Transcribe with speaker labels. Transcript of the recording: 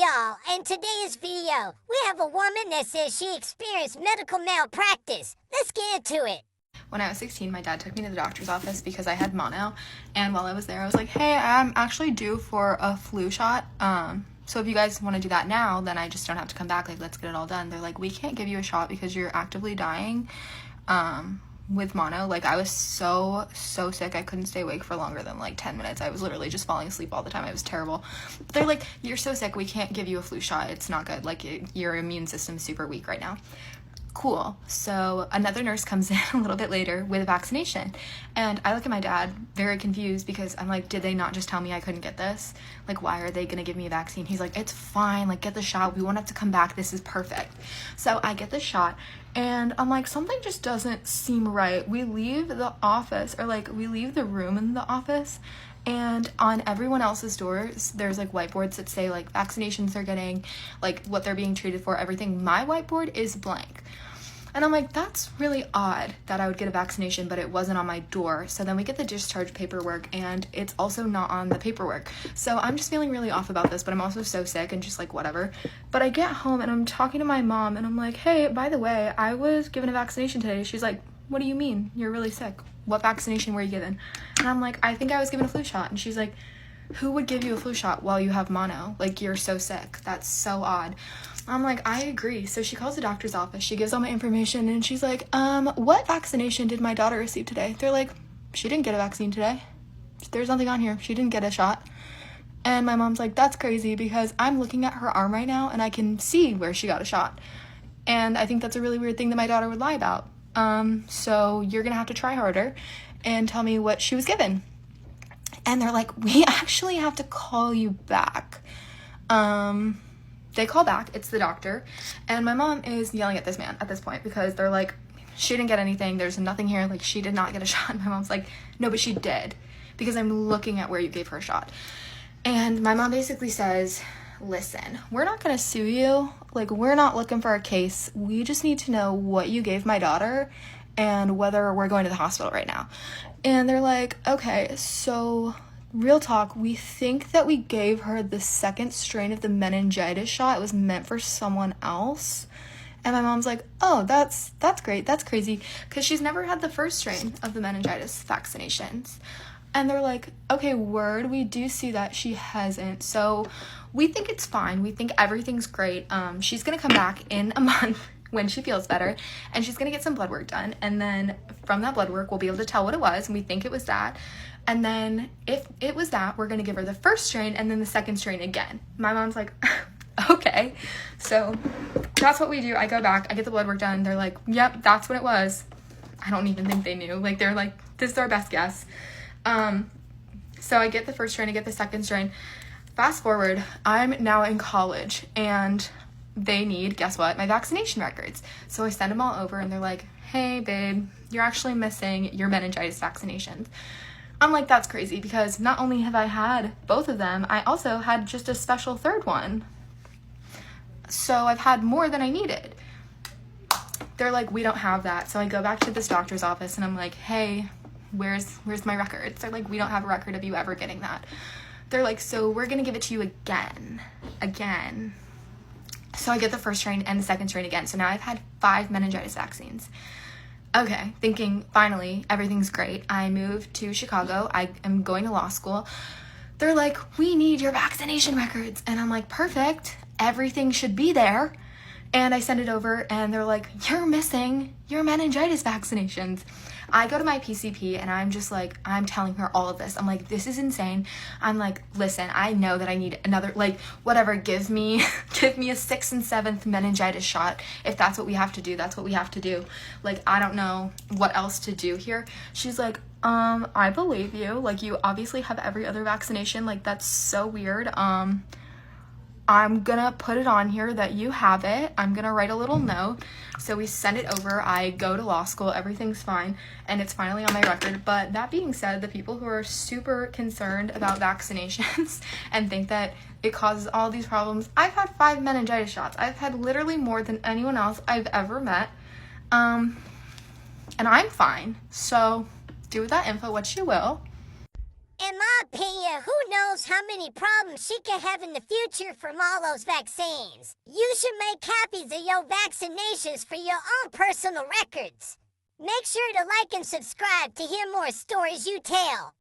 Speaker 1: y'all? In today's video, we have a woman that says she experienced medical malpractice. Let's get into it.
Speaker 2: When I was 16, my dad took me to the doctor's office because I had mono, and while I was there, I was like, hey, I'm actually due for a flu shot. So if you guys want to do that now, then I just don't have to come back. Like, let's get it all done. They're like, we can't give you a shot because you're actively dying with mono. Like, I was so sick. I couldn't stay awake for longer than like 10 minutes. I was literally just falling asleep all the time. It was terrible. They're like, you're so sick, we can't give you a flu shot. It's not good. Like, your immune system's super weak right now. Cool. So another nurse comes in a little bit later with a vaccination, and I look at my dad very confused because I'm like, did they not just tell me I couldn't get this? Like, why are they gonna give me a vaccine? He's like, it's fine, like, get the shot, we won't have to come back, this is perfect. So I get the shot, and I'm like, something just doesn't seem right. We leave the office, or like, we leave the room in the office, and on everyone else's doors, there's like whiteboards that say like vaccinations they're getting, like what they're being treated for, everything. My whiteboard is blank. And I'm like, that's really odd that I would get a vaccination, but it wasn't on my door. So then we get the discharge paperwork, and it's also not on the paperwork. So I'm just feeling really off about this, but I'm also so sick and just like, whatever. But I get home and I'm talking to my mom, and I'm like, hey, by the way, I was given a vaccination today. She's like, what do you mean? You're really sick. What vaccination were you given? And I'm like, I think I was given a flu shot. And she's like, who would give you a flu shot while you have mono? Like, you're so sick. That's so odd. I'm like, I agree. So she calls the doctor's office. She gives all my information, and she's like, what vaccination did my daughter receive today? They're like, she didn't get a vaccine today. There's nothing on here. She didn't get a shot. And my mom's like, that's crazy because I'm looking at her arm right now, and I can see where she got a shot. And I think that's a really weird thing that my daughter would lie about. So you're going to have to try harder and tell me what she was given. And they're like, we actually have to call you back. They call back, it's the doctor, and my mom is yelling at this man at this point because they're like, she didn't get anything, there's nothing here, like, she did not get a shot. And my mom's like, no, but she did, because I'm looking at where you gave her a shot. And my mom basically says, listen, we're not gonna sue you, like, we're not looking for a case, we just need to know what you gave my daughter and whether we're going to the hospital right now. And they're like, okay, so real talk, we think that we gave her the second strain of the meningitis shot. It was meant for someone else. And my mom's like, oh, that's great, that's crazy, because she's never had the first strain of the meningitis vaccinations. And they're like, okay, word, we do see that she hasn't, so we think it's fine, we think everything's great. She's gonna come back in a month when she feels better, and she's gonna get some blood work done, and then from that blood work we'll be able to tell what it was, and we think it was that. And then if it was that, we're gonna give her the first strain and then the second strain again. My mom's like, okay. So that's what we do. I go back, I get the blood work done. They're like, yep, that's what it was. I don't even think they knew. Like, they're like, this is our best guess. So I get the first strain, I get the second strain. Fast forward, I'm now in college, and they need, guess what, my vaccination records. So I send them all over, and they're like, hey, babe, you're actually missing your meningitis vaccinations. I'm like, that's crazy, because not only have I had both of them, I also had just a special third one. So I've had more than I needed. They're like, we don't have that. So I go back to this doctor's office, and I'm like, hey, where's my records? They're like, we don't have a record of you ever getting that. They're like, so we're gonna give it to you again. So I get the first strain and the second strain again. So now I've had 5 meningitis vaccines. Okay, thinking, finally, everything's great. I moved to Chicago. I am going to law school. They're like, we need your vaccination records. And I'm like, perfect. Everything should be there. And I send it over, and they're like, you're missing your meningitis vaccinations. I go to my PCP, and I'm just like, I'm telling her all of this. I'm like, this is insane. I'm like, listen, I know that I need another, like, whatever, give me a 6th and 7th meningitis shot. If that's what we have to do, that's what we have to do. Like, I don't know what else to do here. She's like, I believe you. Like, you obviously have every other vaccination. Like, that's so weird. I'm gonna put it on here that you have it. I'm gonna write a little note. So we send it over. I go to law school. Everything's fine. And it's finally on my record. But that being said, the people who are super concerned about vaccinations and think that it causes all these problems, I've had 5 meningitis shots. I've had literally more than anyone else I've ever met. And I'm fine. So do with that info what you will.
Speaker 1: In my opinion, who knows how many problems she could have in the future from all those vaccines. You should make copies of your vaccinations for your own personal records. Make sure to like and subscribe to hear more stories you tell.